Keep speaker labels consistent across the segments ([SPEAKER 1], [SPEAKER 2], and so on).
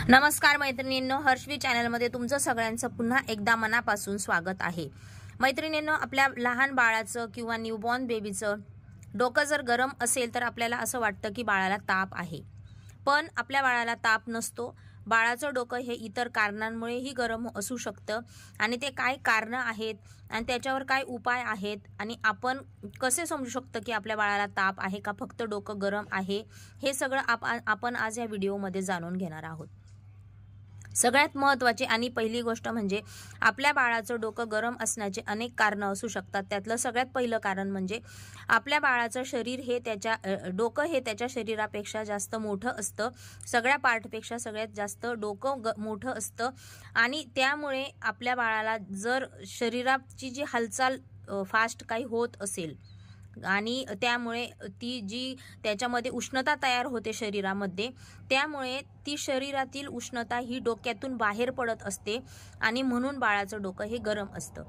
[SPEAKER 1] नमस्कार मैत्रिणींनो, हर्षवी चॅनलमध्ये तुमचं सगळ्यांचं पुन्हा एकदा मनापासून स्वागत आहे। मैत्रिणींनो, आपल्या लहान बाळाचं किंवा न्यूबॉर्न बेबीचं डोकं जर गरम असेल तर आपल्याला असं वाटतं की बाळाला ताप आहे, पण आपल्या बाळाला ताप नसतो। बाळाचं डोकं हे इतर कारणांमुळेही गरम असू शकतं आणि ते काय कारण आहेत आणि त्याच्यावर काय उपाय आहेत आणि आपण कसे समजू शकतो की आपल्या बाळाला ताप आहे का फक्त डोकं गरम आहे, हे सगळं आपण आज या व्हिडिओमध्ये जाणून घेणार आहोत। सगळ्यात महत्त्वाची आणि पहिली गोष्ट म्हणजे आपल्या बाळाचं डोकं गरम असण्याचे अनेक कारणं असू शकतात। त्यातलं सगळ्यात पहिलं कारण म्हणजे आपल्या बाळाचं शरीर हे डोकं हे त्याच्या शरीरापेक्षा जास्त मोठं असतं। सगळ्या पार्टपेक्षा सगळ्यात जास्त डोकं मोठं असतं आणि त्यामुळे आपल्या बाळाला जर शरीराची जी हालचाल फास्ट काही होत असेल आणि त्यामुळे ती जी त्याच्यामध्ये उष्णता तयार होते शरीरामध्ये, त्यामुळे ती शरीरातील उष्णता ही डोक्यातून बाहेर पडत असते आणि म्हणून बाळाचं डोकं हे गरम असतं।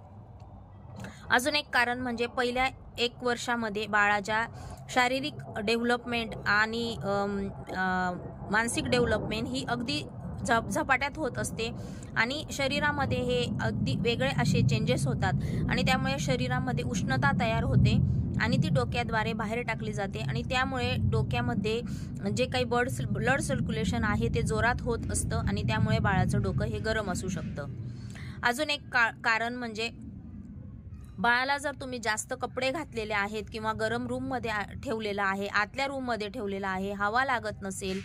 [SPEAKER 1] अजून एक कारण म्हणजे पहिल्या 1 वर्षामध्ये बाळाच्या शारीरिक डेव्हलपमेंट आणि मानसिक डेव्हलपमेंट ही अगदी झपाट्यात होत असते आणि शरीरामध्ये हे अगदी वेगळे असे चेंजेस होतात आणि त्यामुळे शरीरामध्ये उष्णता तयार होते आणि ती डोक्याद्वारे बाहेर टाकली जाते आणि त्यामुळे डोक्यामध्ये जे काही ब्लड सर्क्युलेशन आहे ते जोरात होत असतं आणि त्यामुळे बाळाचं डोकं हे गरम असू शकतं। अजून एक कारण म्हणजे बाळाला जर तुम्ही जास्त कपडे घातलेले आहेत किंवा गरम रूममध्ये ठेवलेला आहे, आतल्या रूममध्ये ठेवलेला आहे, हवा लागत नसेल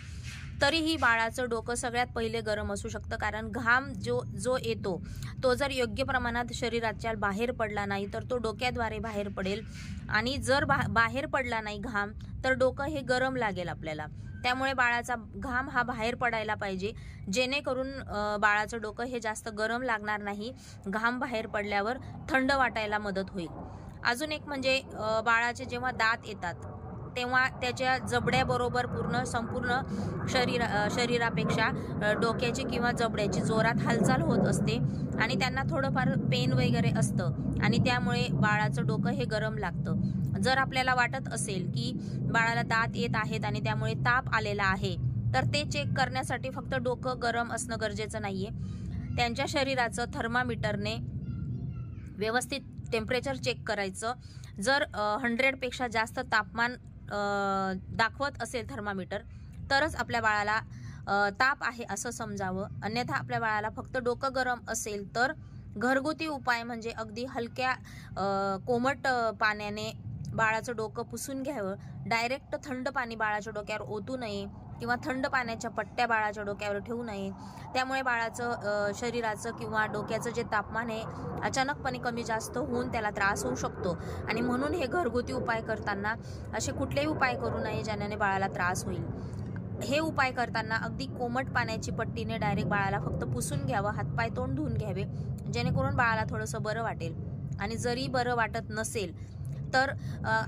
[SPEAKER 1] तरीही बाळाचं डोकं सगळ्यात पहिले गरम असू शकतं। कारण घाम जो येतो तो जर योग्य प्रमाणात शरीराच्या बाहेर पडला नाही तर तो डोक्याद्वारे बाहेर पडेल आणि जर बाहेर पडला नाही घाम तर डोकं हे गरम लागेल आपल्याला। त्यामुळे बाळाचा घाम हा बाहेर पडायला पाहिजे, जेणेकरून बाळाचं डोकं हे जास्त गरम लागणार नाही, घाम बाहेर पडल्यावर थंड वाटायला मदत होईल। अजून एक म्हणजे बाळाचे जेव्हा दात येतात तेव्हा त्याच्या जबड्याबरोबर संपूर्ण शरीरापेक्षा डोक्याची किंवा जबड्याची जोरात हालचाल होत असते आणि त्यांना थोडंफार पेन वगैरे असतं आणि त्यामुळे बाळाचं डोकं हे गरम लागतं। जर आपल्याला वाटत असेल की बाळाला दात येत आहेत आणि त्यामुळे ताप आलेला आहे तर ते चेक करण्यासाठी फक्त डोकं गरम असणं गरजेचं नाहीये। त्यांच्या शरीराचं थर्मामीटरने व्यवस्थित टेम्परेचर चेक करायचं। जर 100 पेक्षा जास्त तापमान दाखवत असेल थर्मामीटर तरच आपल्या बाळाला ताप आहे असं समजावं, अन्यथा आपल्या बाळाला फक्त डोकं गरम असेल तर घरगुती उपाय म्हणजे अगदी हलक्या कोमट पाण्याने बाळाचं डोकं पुसून घ्यावं। डायरेक्ट थंड पाणी बाळाच्या डोक्यावर ओतू नये किंवा थंड पाण्याच्या पट्ट्या बाळाच्या डोक्यावर ठेवू नये, त्यामुळे बाळाचं शरीराचं किंवा डोक्याचं जे तापमान आहे अचानकपणे कमी जास्त होऊन त्याला त्रास होऊ शकतो आणि म्हणून हे घरगुती उपाय करताना असे कुठलेही उपाय करू नये ज्याने बाळाला त्रास होईल। हे उपाय करताना अगदी कोमट पाण्याची पट्टीने डायरेक्ट बाळाला फक्त पुसून घ्यावं, हातपाय तोंड धुवून घ्यावे, जेणेकरून बाळाला थोडंसं बरं वाटेल। आणि जरी बरं वाटत नसेल तर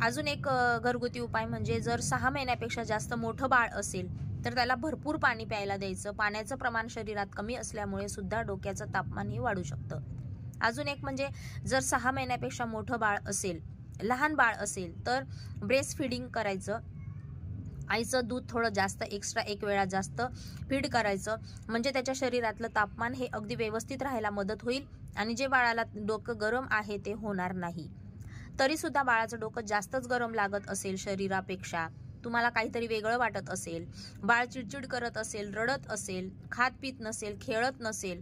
[SPEAKER 1] अजून एक घरगुती उपाय म्हणजे जर 6 महिन्यापेक्षा जास्त मोठं बाळ असेल तर त्याला भरपूर पाणी प्यायला द्यायचं। पाण्याचं प्रमाण शरीरात कमी असल्यामुळे सुद्धा डोक्याचं तापमान हे वाढू शकतं। अजून एक म्हणजे जर 6 महिन्यापेक्षा मोठं बाळ असेल, लहान बाळ असेल तर ब्रेस्ट फीडिंग करायचं। आईचं दूध थोडं जास्त एक्स्ट्रा 1 वेळा जास्त फीड करायचं, म्हणजे त्याच्या शरीरातलं तापमान हे अगदी व्यवस्थित राहायला मदत होईल आणि जे बाळाला डोकं गरम आहे ते होणार नाही। तरी सुद्धा बाळाचं डोकं जास्तच गरम लागत असेल शरीरापेक्षा, तुम्हाला काहीतरी वेगळं वाटत असेल, बाळ चिडचिड करत असेल, रडत असेल, खात पीत नसेल, खेळत नसेल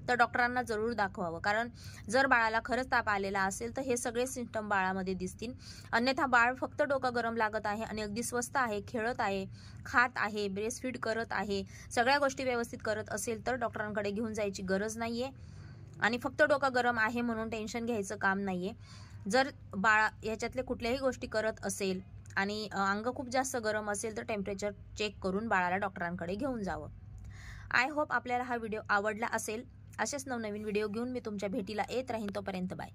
[SPEAKER 1] तर डॉक्टरांना जरूर दाखवावं। कारण जर बाळाला खरंच ताप आलेला असेल तर हे सगळे सिम्पटम बाळामध्ये दिसतील, अन्यथा बाळ फक्त डोकं गरम लागत आहे आणि अगदी स्वस्थ आहे, खेळत आहे, खात आहे, ब्रेस्ट फीड करत आहे, सगळ्या गोष्टी व्यवस्थित करत असेल तर डॉक्टरांकडे घेऊन जायची गरज नाहीये आणि फक्त डोकं गरम आहे म्हणून टेन्शन घ्यायचं काम नाहीये। जर बाळ याच्यातले कुठल्याही गोष्टी करत असेल आणि अंग खूप जास्त गरम असेल तर टेम्परेचर चेक करून बाळाला डॉक्टरांकडे घेऊन जावं। आय होप आपल्याला हा व्हिडिओ आवडला असेल। असेच नवनवीन व्हिडिओ घेऊन मी तुमच्या भेटीला येत राहीन, तोपर्यंत बाय।